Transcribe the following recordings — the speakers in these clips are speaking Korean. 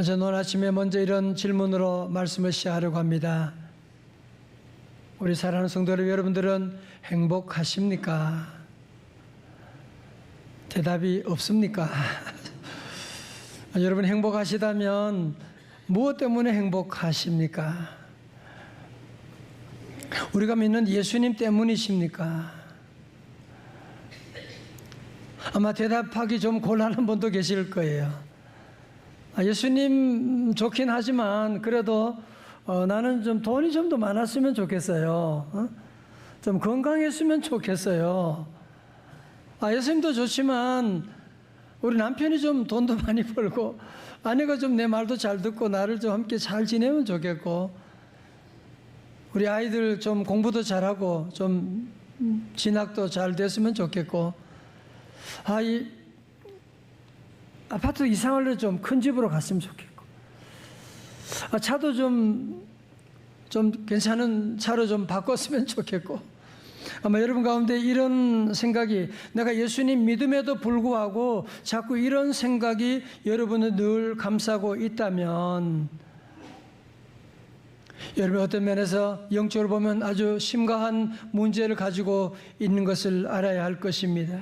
저는 오늘 아침에 먼저 이런 질문으로 말씀을 시작하려고 합니다. 우리 사랑하는 성도 여러분들은 행복하십니까? 대답이 없습니까? 여러분 행복하시다면 무엇 때문에 행복하십니까? 우리가 믿는 예수님 때문이십니까? 아마 대답하기 좀 곤란한 분도 계실 거예요. 예수님 좋긴 하지만 그래도 나는 좀 돈이 좀 더 많았으면 좋겠어요. 좀 건강했으면 좋겠어요. 예수님도 좋지만 우리 남편이 좀 돈도 많이 벌고 아내가 좀 내 말도 잘 듣고 나를 좀 함께 잘 지내면 좋겠고, 우리 아이들 좀 공부도 잘하고 좀 진학도 잘 됐으면 좋겠고, 이 아파트 이상을 좀 큰 집으로 갔으면 좋겠고, 차도 좀 괜찮은 차로 좀 바꿨으면 좋겠고, 아마 여러분 가운데 이런 생각이, 내가 예수님 믿음에도 불구하고 자꾸 이런 생각이 여러분을 늘 감싸고 있다면, 여러분 어떤 면에서 영적으로 보면 아주 심각한 문제를 가지고 있는 것을 알아야 할 것입니다.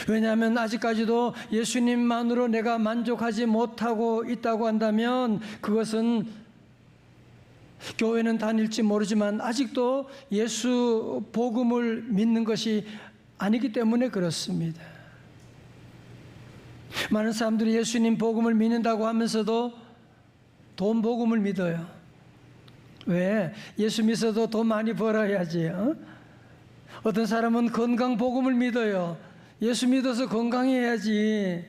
왜냐하면 아직까지도 예수님만으로 내가 만족하지 못하고 있다고 한다면 그것은 교회는 다닐지 모르지만 아직도 예수 복음을 믿는 것이 아니기 때문에 그렇습니다. 많은 사람들이 예수님 복음을 믿는다고 하면서도 돈 복음을 믿어요. 왜? 예수 믿어도 돈 많이 벌어야지. 어떤 사람은 건강 복음을 믿어요. 예수 믿어서 건강해야지.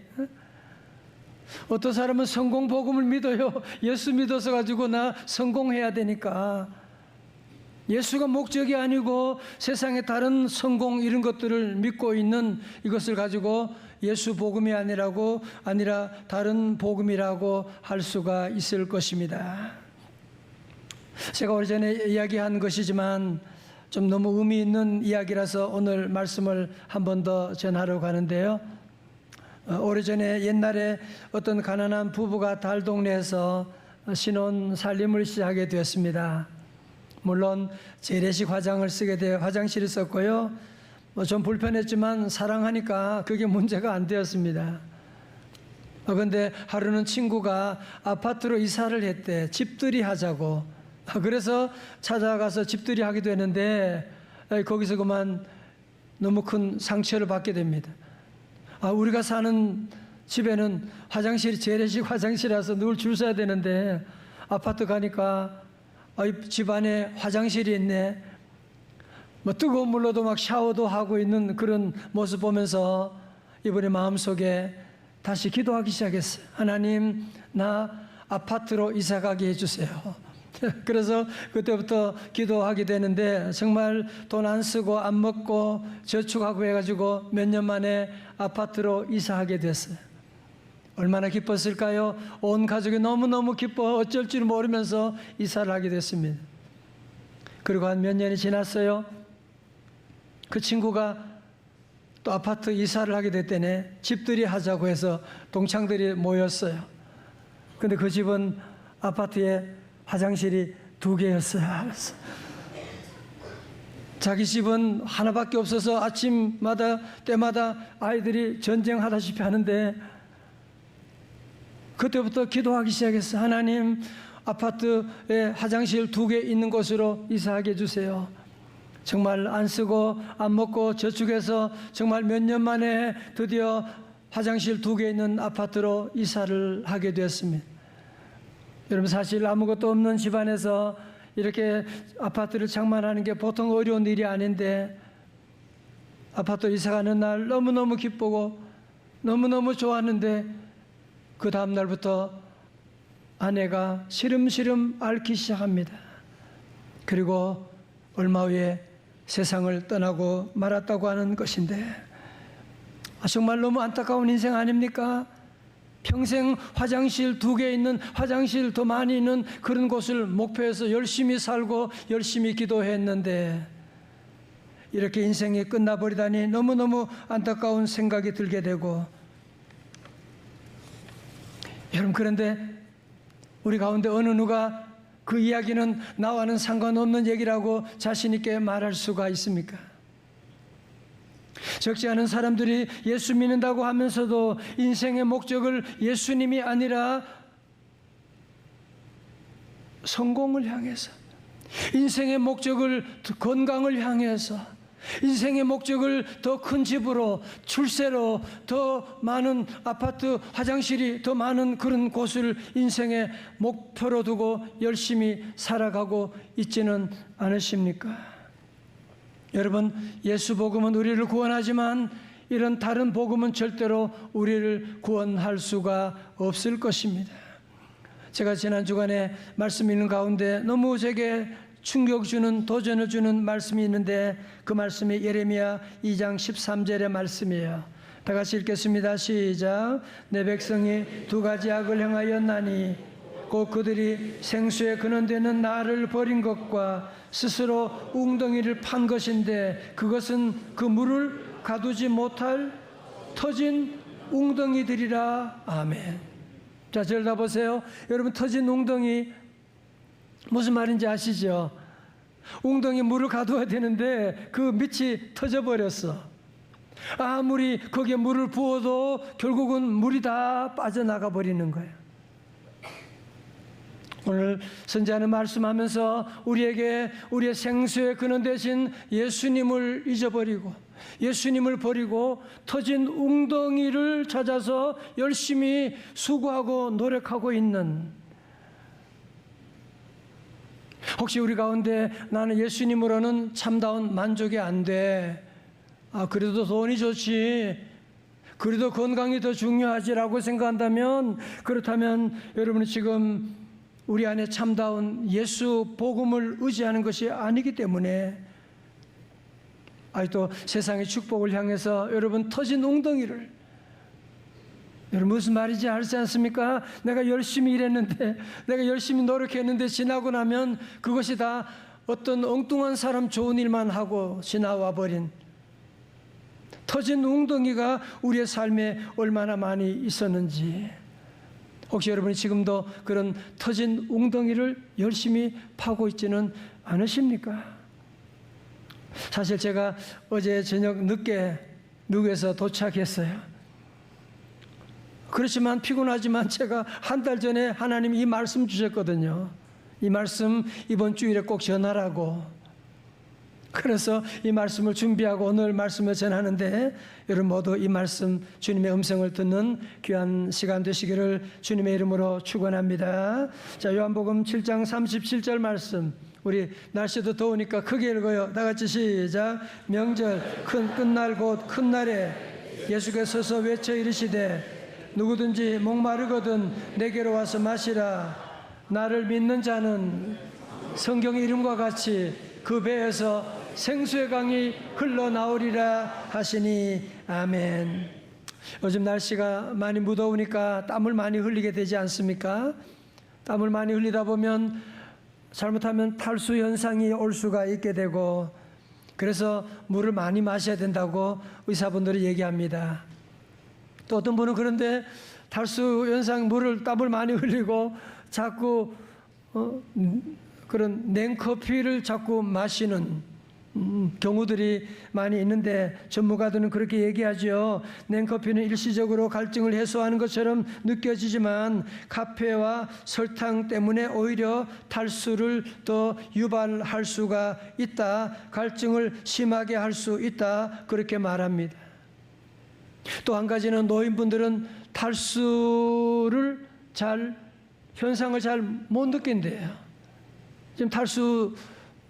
어떤 사람은 성공 복음을 믿어요. 예수 믿어서 가지고 나 성공해야 되니까. 예수가 목적이 아니고 세상의 다른 성공 이런 것들을 믿고 있는 이것을 가지고 예수 복음이 아니라 다른 복음이라고 할 수가 있을 것입니다. 제가 오래전에 이야기한 것이지만 좀 너무 의미 있는 이야기라서 오늘 말씀을 한 번 더 전하려고 하는데요. 오래전에 옛날에 어떤 가난한 부부가 달동네에서 신혼 살림을 시작하게 되었습니다. 물론 재래식 화장을 쓰게 돼 화장실을 썼고요. 좀 불편했지만 사랑하니까 그게 문제가 안 되었습니다. 그런데 하루는 친구가 아파트로 이사를 했대. 집들이 하자고. 그래서 찾아가서 집들이 하게 되는데 거기서 그만 너무 큰 상처를 받게 됩니다. 우리가 사는 집에는 화장실이 재래식 화장실이라서 늘 줄 서야 되는데 아파트 가니까 집 안에 화장실이 있네. 뜨거운 물로도 막 샤워도 하고 있는 그런 모습 보면서 이번에 마음속에 다시 기도하기 시작했어요. 하나님, 나 아파트로 이사 가게 해주세요. 그래서 그때부터 기도하게 되는데 정말 돈 안 쓰고 안 먹고 저축하고 해가지고 몇 년 만에 아파트로 이사하게 됐어요. 얼마나 기뻤을까요? 온 가족이 너무너무 기뻐 어쩔 줄 모르면서 이사를 하게 됐습니다. 그리고 한 몇 년이 지났어요. 그 친구가 또 아파트 이사를 하게 됐대네. 집들이 하자고 해서 동창들이 모였어요. 근데 그 집은 아파트에 화장실이 2개였어요. 자기 집은 하나밖에 없어서 때마다 아이들이 전쟁하다시피 하는데 그때부터 기도하기 시작했어요. 하나님, 아파트에 화장실 2개 있는 곳으로 이사하게 해주세요. 정말 안 쓰고 안 먹고 저축해서 정말 몇 년 만에 드디어 화장실 2개 있는 아파트로 이사를 하게 되었습니다. 여러분, 사실 아무것도 없는 집안에서 이렇게 아파트를 장만하는 게 보통 어려운 일이 아닌데 아파트 이사가는 날 너무너무 기쁘고 너무너무 좋았는데 그 다음 날부터 아내가 시름시름 앓기 시작합니다. 그리고 얼마 후에 세상을 떠나고 말았다고 하는 것인데 정말 너무 안타까운 인생 아닙니까? 평생 화장실 2개 있는, 화장실 더 많이 있는 그런 곳을 목표해서 열심히 살고 열심히 기도했는데 이렇게 인생이 끝나버리다니 너무너무 안타까운 생각이 들게 되고, 여러분, 그런데 우리 가운데 어느 누가 그 이야기는 나와는 상관없는 얘기라고 자신 있게 말할 수가 있습니까? 적지 않은 사람들이 예수 믿는다고 하면서도 인생의 목적을 예수님이 아니라 성공을 향해서, 인생의 목적을 건강을 향해서, 인생의 목적을 더 큰 집으로, 출세로, 더 많은 아파트, 화장실이 더 많은 그런 곳을 인생의 목표로 두고 열심히 살아가고 있지는 않으십니까? 여러분, 예수 복음은 우리를 구원하지만 이런 다른 복음은 절대로 우리를 구원할 수가 없을 것입니다. 제가 지난 주간에 말씀 있는 가운데 너무 제게 충격 주는, 도전을 주는 말씀이 있는데, 그 말씀이 예레미야 2장 13절의 말씀이에요. 다 같이 읽겠습니다. 시작. 내 백성이 두 가지 악을 행하였나니 곧 그들이 생수에 근원되는 나를 버린 것과 스스로 웅덩이를 판 것인데, 그것은 그 물을 가두지 못할 터진 웅덩이들이라. 아멘. 자, 저를 다 보세요. 여러분, 터진 웅덩이 무슨 말인지 아시죠? 웅덩이 물을 가둬야 되는데 그 밑이 터져버렸어. 아무리 거기에 물을 부어도 결국은 물이 다 빠져나가 버리는 거예요. 오늘 선지자는 말씀하면서 우리에게 우리의 생수의 근원 되신 예수님을 잊어버리고, 예수님을 버리고 터진 웅덩이를 찾아서 열심히 수고하고 노력하고 있는, 혹시 우리 가운데 나는 예수님으로는 참다운 만족이 안 돼, 그래도 돈이 좋지, 그래도 건강이 더 중요하지라고 생각한다면, 그렇다면 여러분은 지금 우리 안에 참다운 예수 복음을 의지하는 것이 아니기 때문에 아직도 세상의 축복을 향해서 여러분 터진 웅덩이를, 여러분 무슨 말인지 알지 않습니까? 내가 열심히 일했는데, 내가 열심히 노력했는데 지나고 나면 그것이 다 어떤 엉뚱한 사람 좋은 일만 하고 지나와 버린 터진 웅덩이가 우리의 삶에 얼마나 많이 있었는지, 혹시 여러분이 지금도 그런 터진 웅덩이를 열심히 파고 있지는 않으십니까? 사실 제가 어제 저녁 늦게 미국에서 도착했어요. 그렇지만 피곤하지만 제가 한 달 전에 하나님이 이 말씀 주셨거든요. 이 말씀 이번 주일에 꼭 전하라고. 그래서 이 말씀을 준비하고 오늘 말씀을 전하는데, 여러분 모두 이 말씀 주님의 음성을 듣는 귀한 시간 되시기를 주님의 이름으로 축원합니다. 자, 요한복음 7장 37절 말씀, 우리 날씨도 더우니까 크게 읽어요. 다 같이 시작. 명절 끝날 곧 큰 날에 예수께서 서서 외쳐 이르시되 누구든지 목마르거든 내게로 와서 마시라. 나를 믿는 자는 성경의 이름과 같이 그 배에서 생수의 강이 흘러나오리라 하시니. 아멘. 요즘 날씨가 많이 무더우니까 땀을 많이 흘리게 되지 않습니까? 땀을 많이 흘리다 보면 잘못하면 탈수 현상이 올 수가 있게 되고, 그래서 물을 많이 마셔야 된다고 의사분들이 얘기합니다. 또 어떤 분은 그런데 탈수 현상, 땀을 많이 흘리고 자꾸 그런 냉커피를 자꾸 마시는 경우들이 많이 있는데, 전문가들은 그렇게 얘기하죠. 냉커피는 일시적으로 갈증을 해소하는 것처럼 느껴지지만 카페와 설탕 때문에 오히려 탈수를 더 유발할 수가 있다, 갈증을 심하게 할 수 있다, 그렇게 말합니다. 또 한 가지는 노인분들은 탈수를 현상을 잘 못 느낀대요. 지금 탈수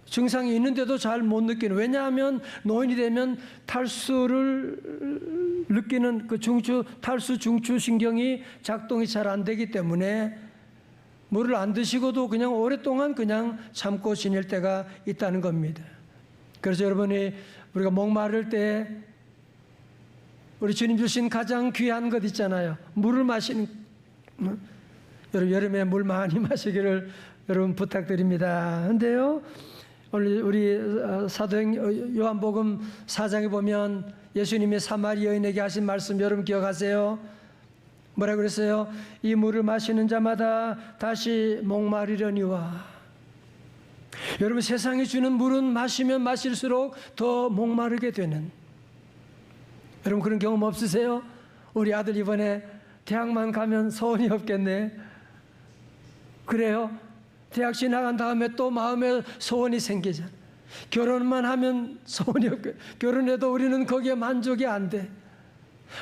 증상이 있는데도 잘 못 느끼는, 왜냐하면 노인이 되면 탈수를 느끼는 그 탈수 중추신경이 작동이 잘 안 되기 때문에 물을 안 드시고도 그냥 오랫동안 그냥 참고 지낼 때가 있다는 겁니다. 그래서 여러분이 우리가 목마를 때 우리 주님 주신 가장 귀한 것 있잖아요. 물을 마시는. 여러분 여름에 물 많이 마시기를 여러분 부탁드립니다. 근데요, 오늘 우리 사도행 요한복음 4장에 보면 예수님이 사마리 여인에게 하신 말씀 여러분 기억하세요? 뭐라 그랬어요? 이 물을 마시는 자마다 다시 목마르려니와. 여러분, 세상이 주는 물은 마시면 마실수록 더 목마르게 되는, 여러분 그런 경험 없으세요? 우리 아들 이번에 대학만 가면 소원이 없겠네. 그래요? 대학 지나간 다음에 또 마음에 소원이 생기잖아. 결혼만 하면 소원이 없고, 결혼해도 우리는 거기에 만족이 안 돼.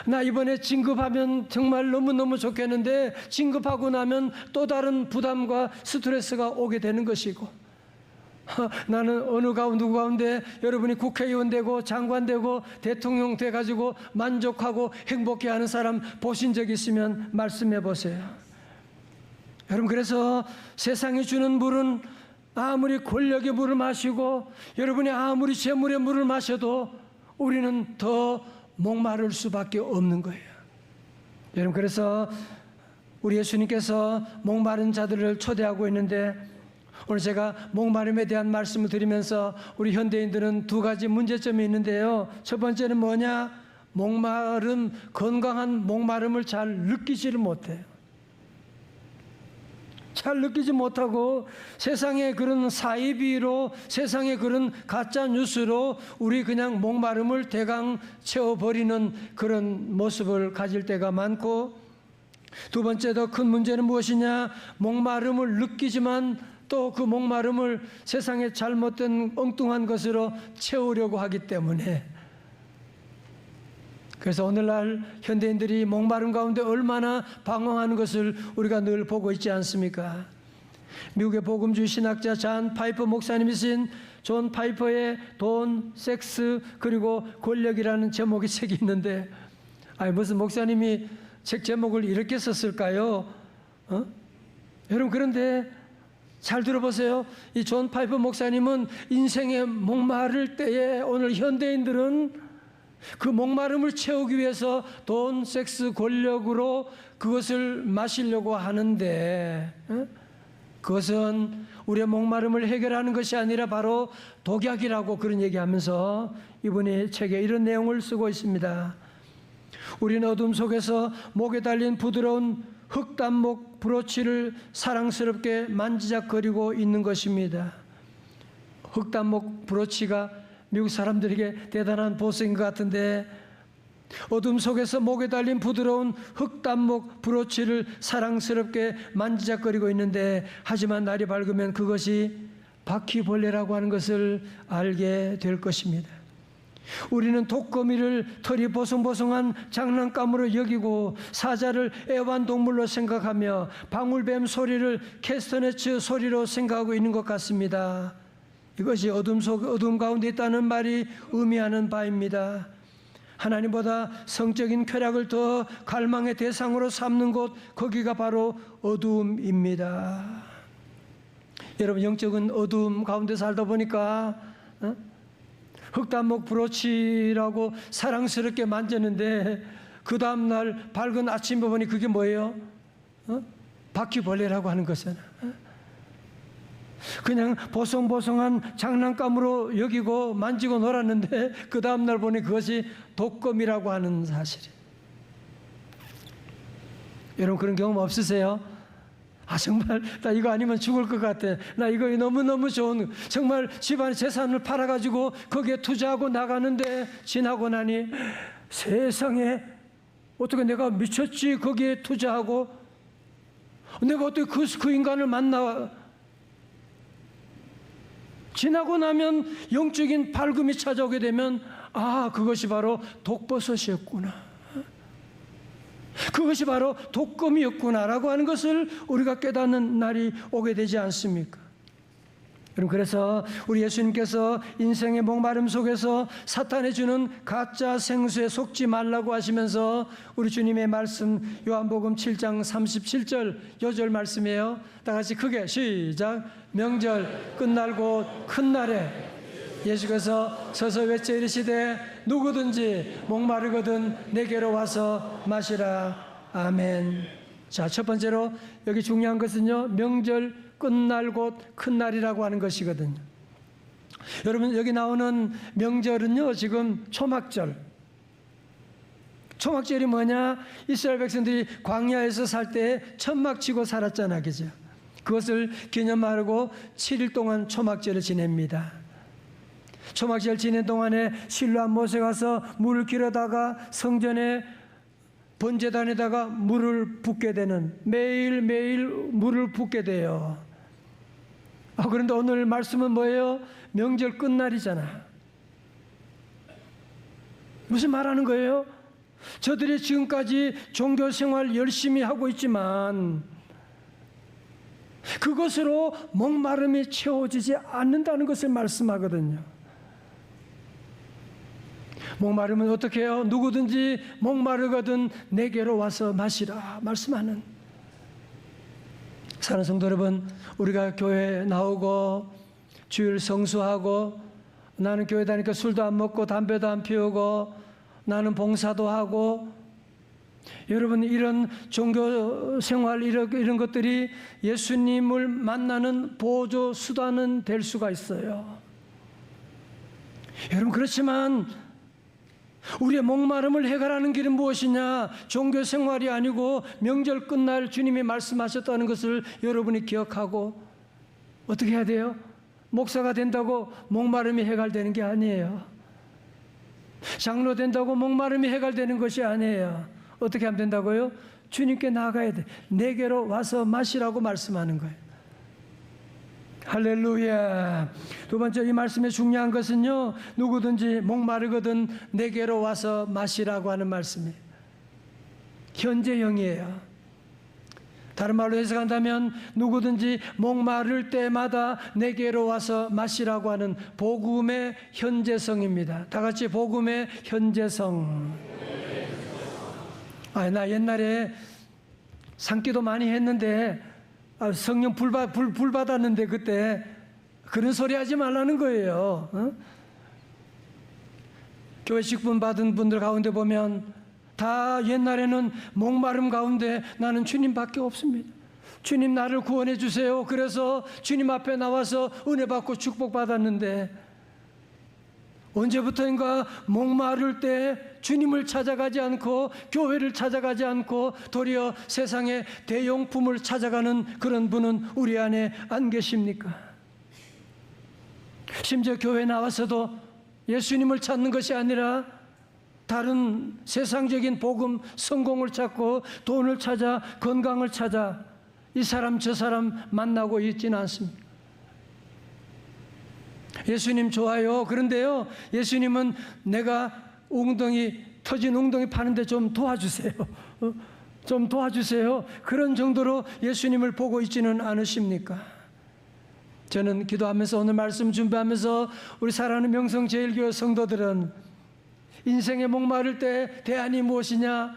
나 이번에 진급하면 정말 너무너무 좋겠는데 진급하고 나면 또 다른 부담과 스트레스가 오게 되는 것이고, 나는 누구 가운데 여러분이 국회의원 되고 장관 되고 대통령 돼가지고 만족하고 행복해하는 사람 보신 적 있으면 말씀해 보세요. 여러분, 그래서 세상이 주는 물은 아무리 권력의 물을 마시고 여러분이 아무리 재물의 물을 마셔도 우리는 더 목마를 수밖에 없는 거예요. 여러분, 그래서 우리 예수님께서 목마른 자들을 초대하고 있는데, 오늘 제가 목마름에 대한 말씀을 드리면서 우리 현대인들은 두 가지 문제점이 있는데요. 첫 번째는 뭐냐? 건강한 목마름을 잘 느끼지를 못해요. 잘 느끼지 못하고 세상의 그런 사이비로, 세상의 그런 가짜 뉴스로 우리 그냥 목마름을 대강 채워버리는 그런 모습을 가질 때가 많고, 두 번째 더 큰 문제는 무엇이냐? 목마름을 느끼지만 또 그 목마름을 세상의 잘못된 엉뚱한 것으로 채우려고 하기 때문에, 그래서 오늘날 현대인들이 목마름 가운데 얼마나 방황하는 것을 우리가 늘 보고 있지 않습니까? 미국의 복음주의 신학자 존 파이퍼 목사님이 쓴 존 파이퍼의 돈, 섹스, 그리고 권력이라는 제목이 책이 있는데, 무슨 목사님이 책 제목을 이렇게 썼을까요? 여러분, 그런데 잘 들어보세요. 이 존 파이퍼 목사님은 인생의 목마를 때에 오늘 현대인들은 그 목마름을 채우기 위해서 돈, 섹스, 권력으로 그것을 마시려고 하는데, 그것은 우리의 목마름을 해결하는 것이 아니라 바로 독약이라고 그런 얘기하면서 이분이 책에 이런 내용을 쓰고 있습니다. 우리는 어둠 속에서 목에 달린 부드러운 흑단목 브로치를 사랑스럽게 만지작거리고 있는 것입니다. 흑단목 브로치가 미국 사람들에게 대단한 보석인 것 같은데, 어둠 속에서 목에 달린 부드러운 흑단목 브로치를 사랑스럽게 만지작거리고 있는데, 하지만 날이 밝으면 그것이 바퀴벌레라고 하는 것을 알게 될 것입니다. 우리는 독거미를 털이 보송보송한 장난감으로 여기고 사자를 애완동물로 생각하며 방울뱀 소리를 캐스터네츠 소리로 생각하고 있는 것 같습니다. 이것이 어둠 가운데 있다는 말이 의미하는 바입니다. 하나님보다 성적인 쾌락을 더 갈망의 대상으로 삼는 곳, 거기가 바로 어둠입니다. 여러분, 영적인 어둠 가운데 살다 보니까 흑단목 브로치라고 사랑스럽게 만졌는데 그 다음날 밝은 아침에 보니 그게 뭐예요? 바퀴벌레라고 하는 것은 그냥 보송보송한 장난감으로 여기고 만지고 놀았는데 그 다음날 보니 그것이 독검이라고 하는 사실이에요. 여러분, 그런 경험 없으세요? 정말 나 이거 아니면 죽을 것 같아. 나 이거 너무너무 좋은, 정말 집안 재산을 팔아가지고 거기에 투자하고 나가는데 지나고 나니 세상에 어떻게 내가 미쳤지 거기에 투자하고, 내가 어떻게 그 인간을 만나. 지나고 나면 영적인 밝음이 찾아오게 되면 그것이 바로 독버섯이었구나, 그것이 바로 독검이었구나라고 하는 것을 우리가 깨닫는 날이 오게 되지 않습니까? 여러분, 그래서 우리 예수님께서 인생의 목마름 속에서 사탄이 주는 가짜 생수에 속지 말라고 하시면서 우리 주님의 말씀 요한복음 7장 37절 여절 말씀이에요. 다 같이 크게 시작. 명절 끝날 곧 큰 날에 예수께서 서서 외쳐 이르시되 누구든지 목마르거든 내게로 와서 마시라. 아멘. 자, 첫 번째로 여기 중요한 것은요, 명절 끝날 곧 큰 날이라고 하는 것이거든요. 여러분, 여기 나오는 명절은요 지금 초막절, 초막절이 뭐냐? 이스라엘 백성들이 광야에서 살 때 천막 치고 살았잖아, 그죠? 그것을 기념하고 7일 동안 초막절을 지냅니다. 초막절 지낸 동안에 실로암 못에 가서 물을 길어다가 성전에 번제단에다가 물을 붓게 되는, 매일매일 물을 붓게 돼요. 그런데 오늘 말씀은 뭐예요? 명절 끝날이잖아. 무슨 말하는 거예요? 저들이 지금까지 종교 생활 열심히 하고 있지만 그것으로 목마름이 채워지지 않는다는 것을 말씀하거든요. 목마르면 어떻게 해요? 누구든지 목마르거든 내게로 와서 마시라 말씀하는. 사랑하는 성도 여러분, 우리가 교회에 나오고 주일 성수하고, 나는 교회 다니까 술도 안 먹고 담배도 안 피우고 나는 봉사도 하고, 여러분 이런 종교 생활 이런 것들이 예수님을 만나는 보조 수단은 될 수가 있어요. 여러분, 그렇지만 우리의 목마름을 해결하는 길은 무엇이냐? 종교 생활이 아니고 명절 끝날 주님이 말씀하셨다는 것을 여러분이 기억하고 어떻게 해야 돼요? 목사가 된다고 목마름이 해결되는 게 아니에요. 장로 된다고 목마름이 해결되는 것이 아니에요. 어떻게 하면 된다고요? 주님께 나아가야 돼. 내게로 와서 마시라고 말씀하는 거예요. 할렐루야. 두 번째, 이 말씀의 중요한 것은요, 누구든지 목마르거든 내게로 와서 마시라고 하는 말씀이에요. 현재형이에요. 다른 말로 해석한다면 누구든지 목마를 때마다 내게로 와서 마시라고 하는 복음의 현재성입니다. 다 같이 복음의 현재성. 나 옛날에 산기도 많이 했는데 성령 불 받았는데 그때 그런 소리 하지 말라는 거예요. 교회 직분 받은 분들 가운데 보면 다 옛날에는 목마름 가운데 나는 주님밖에 없습니다. 주님 나를 구원해 주세요. 그래서 주님 앞에 나와서 은혜 받고 축복 받았는데 언제부터인가 목마를 때 주님을 찾아가지 않고 교회를 찾아가지 않고 도리어 세상의 대용품을 찾아가는 그런 분은 우리 안에 안 계십니까? 심지어 교회 나와서도 예수님을 찾는 것이 아니라 다른 세상적인 복음, 성공을 찾고 돈을 찾아, 건강을 찾아 이 사람 저 사람 만나고 있지는 않습니다. 예수님 좋아요. 그런데요, 예수님은 내가 터진 웅덩이 파는데 좀 도와주세요. 좀 도와주세요. 그런 정도로 예수님을 보고 있지는 않으십니까? 저는 기도하면서 오늘 말씀 준비하면서 우리 사랑하는 명성제일교회 성도들은 인생에 목마를 때 대안이 무엇이냐?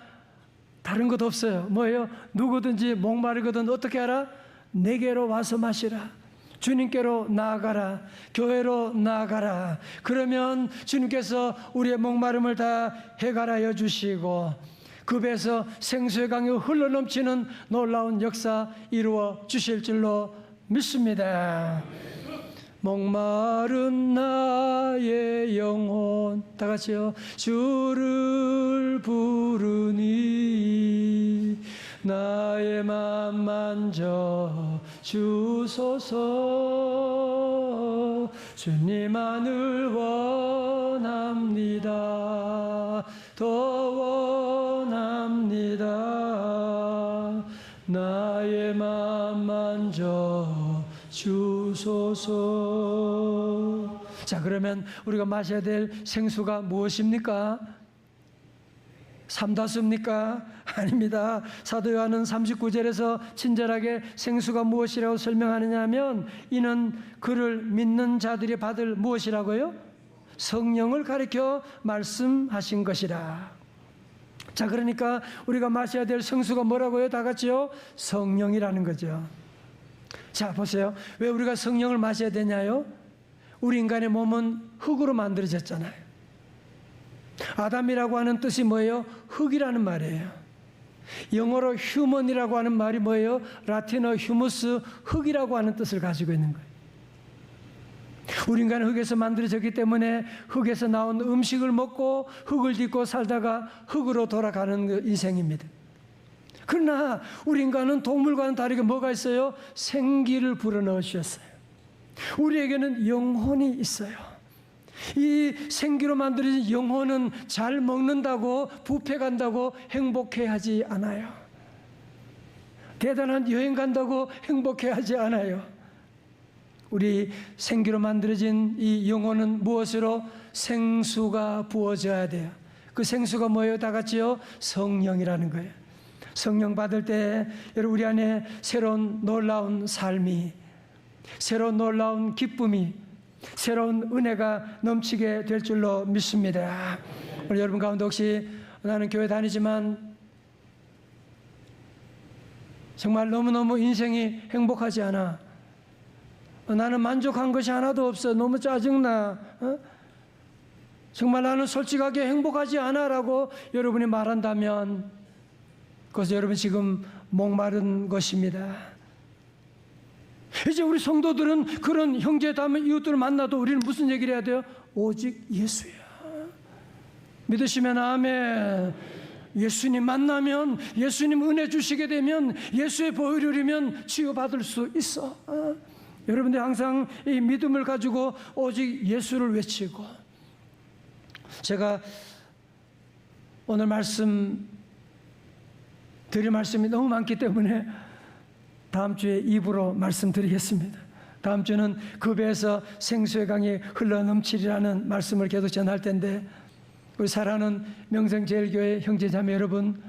다른 것 없어요. 뭐예요? 누구든지 목마르거든 어떻게 하라? 내게로 와서 마시라. 주님께로 나아가라. 교회로 나아가라. 그러면 주님께서 우리의 목마름을 다 해결하여 주시고 그 배에서 생수의 강이 흘러넘치는 놀라운 역사 이루어 주실 줄로 믿습니다. 목마른 나의 영혼, 다 같이요. 주를 부르니 나의 맘 만져 주소서. 주님만을 원합니다. 더 원합니다. 나의 맘 만져 주소서. 자, 그러면 우리가 마셔야 될 생수가 무엇입니까? 삼다수입니까? 아닙니다. 사도 요한은 39절에서 친절하게 생수가 무엇이라고 설명하느냐 하면 이는 그를 믿는 자들이 받을 무엇이라고요? 성령을 가리켜 말씀하신 것이라. 자, 그러니까 우리가 마셔야 될 생수가 뭐라고요? 다 같이요? 성령이라는 거죠. 자, 보세요. 왜 우리가 성령을 마셔야 되냐요? 우리 인간의 몸은 흙으로 만들어졌잖아요. 아담이라고 하는 뜻이 뭐예요? 흙이라는 말이에요. 영어로 휴먼이라고 하는 말이 뭐예요? 라틴어 휴무스, 흙이라고 하는 뜻을 가지고 있는 거예요. 우리 인간은 흙에서 만들어졌기 때문에 흙에서 나온 음식을 먹고 흙을 딛고 살다가 흙으로 돌아가는 그 인생입니다. 그러나 우리 인간은 동물과는 다르게 뭐가 있어요? 생기를 불어넣어 주셨어요. 우리에게는 영혼이 있어요. 이 생기로 만들어진 영혼은 잘 먹는다고 뷔페 간다고 행복해하지 않아요. 대단한 여행 간다고 행복해하지 않아요. 우리 생기로 만들어진 이 영혼은 무엇으로? 생수가 부어져야 돼요. 그 생수가 뭐예요? 다 같이요? 성령이라는 거예요. 성령 받을 때 여러분 우리 안에 새로운 놀라운 삶이, 새로운 놀라운 기쁨이, 새로운 은혜가 넘치게 될 줄로 믿습니다. 우리 여러분 가운데 혹시 나는 교회 다니지만 정말 너무너무 인생이 행복하지 않아, 나는 만족한 것이 하나도 없어, 너무 짜증나, 정말 나는 솔직하게 행복하지 않아 라고 여러분이 말한다면 그것은 여러분 지금 목마른 것입니다. 이제 우리 성도들은 그런 형제 자매 이웃들을 만나도 우리는 무슨 얘기를 해야 돼요? 오직 예수야. 믿으시면 아멘. 예수님 만나면, 예수님 은혜 주시게 되면, 예수의 보혈을 누리면 치유받을 수 있어. 여러분들 항상 이 믿음을 가지고 오직 예수를 외치고, 제가 오늘 드릴 말씀이 너무 많기 때문에 다음 주에 입으로 말씀드리겠습니다. 다음 주는 그 배에서 생수의 강이 흘러넘치리라는 말씀을 계속 전할 텐데, 우리 사랑하는 명성제일교회 형제자매 여러분,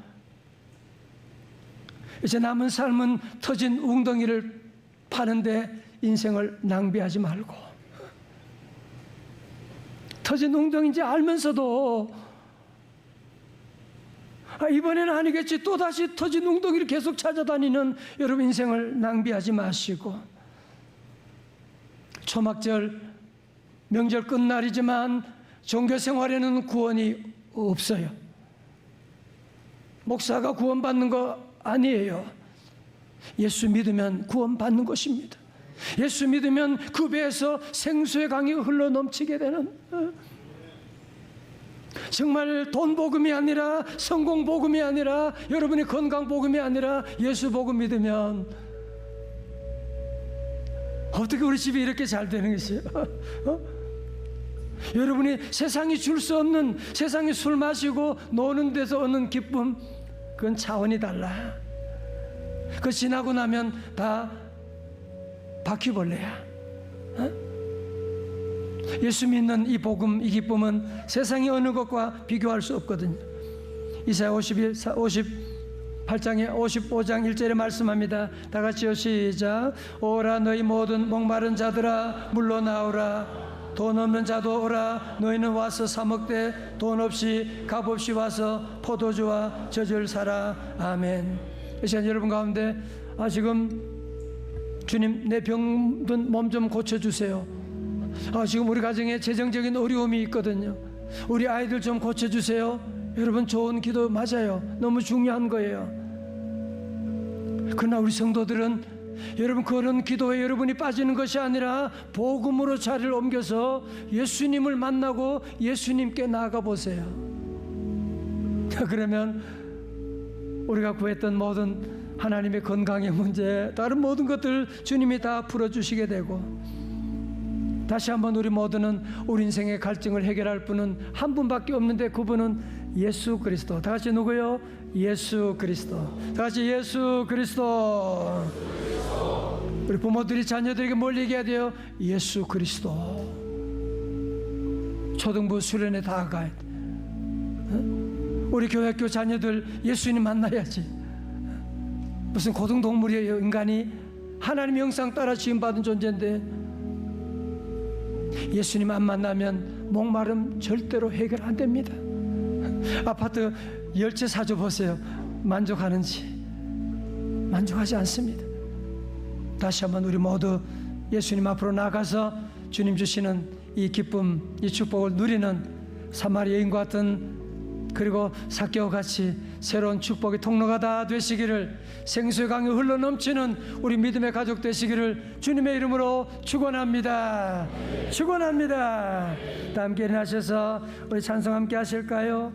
이제 남은 삶은 터진 웅덩이를 파는데 인생을 낭비하지 말고, 터진 웅덩이인지 알면서도 이번에는 아니겠지, 또다시 터진 웅덩이를 계속 찾아다니는 여러분 인생을 낭비하지 마시고, 초막절 명절 끝날이지만 종교생활에는 구원이 없어요. 목사가 구원받는 거 아니에요. 예수 믿으면 구원받는 것입니다. 예수 믿으면 그 배에서 생수의 강이 흘러넘치게 되는, 정말 돈 복음이 아니라, 성공 복음이 아니라, 여러분의 건강 복음이 아니라 예수 복음 믿으면 어떻게 우리 집이 이렇게 잘 되는 것이에요? 여러분이 세상이 줄 수 없는, 세상에 술 마시고 노는 데서 얻는 기쁨, 그건 차원이 달라. 그거 지나고 나면 다 바퀴벌레야. 예수 믿는 이 복음, 이 기쁨은 세상의 어느 것과 비교할 수 없거든요. 이사야 58장에 55장 1절에 말씀합니다. 다 같이요, 시작. 오라 너희 모든 목마른 자들아 물러나오라. 돈 없는 자도 오라. 너희는 와서 사 먹되 돈 없이 값 없이 와서 포도주와 젖을 사라. 아멘. 이 시간 여러분 가운데 지금 주님 내 병든 몸 좀 고쳐주세요. 지금 우리 가정에 재정적인 어려움이 있거든요. 우리 아이들 좀 고쳐주세요. 여러분 좋은 기도 맞아요. 너무 중요한 거예요. 그러나 우리 성도들은 여러분 그런 기도에 여러분이 빠지는 것이 아니라 복음으로 자리를 옮겨서 예수님을 만나고 예수님께 나아가 보세요. 그러면 우리가 구했던 모든 하나님의 건강의 문제, 다른 모든 것들 주님이 다 풀어주시게 되고, 다시 한번 우리 모두는 우리 인생의 갈증을 해결할 분은 한 분밖에 없는데 그분은 예수 그리스도. 다 같이 누구요? 예수 그리스도. 다 같이 예수 그리스도. 우리 부모들이 자녀들에게 뭘 얘기해야 돼요? 예수 그리스도. 초등부 수련회 다 가야 돼. 우리 교회학교 자녀들 예수님 만나야지. 무슨 고등동물이에요? 인간이 하나님의 형상 따라 지음받은 존재인데 예수님 안 만나면 목마름 절대로 해결 안 됩니다. 아파트 열채 사줘 보세요. 만족하는지? 만족하지 않습니다. 다시 한번 우리 모두 예수님 앞으로 나가서 주님 주시는 이 기쁨, 이 축복을 누리는 사마리아 여인과 같은 그리고 삭개와 같이 새로운 축복의 통로가 다 되시기를, 생수의 강이 흘러넘치는 우리 믿음의 가족 되시기를 주님의 이름으로 축원합니다. 축원합니다. 다 함께 일어나셔서 우리 찬송 함께 하실까요?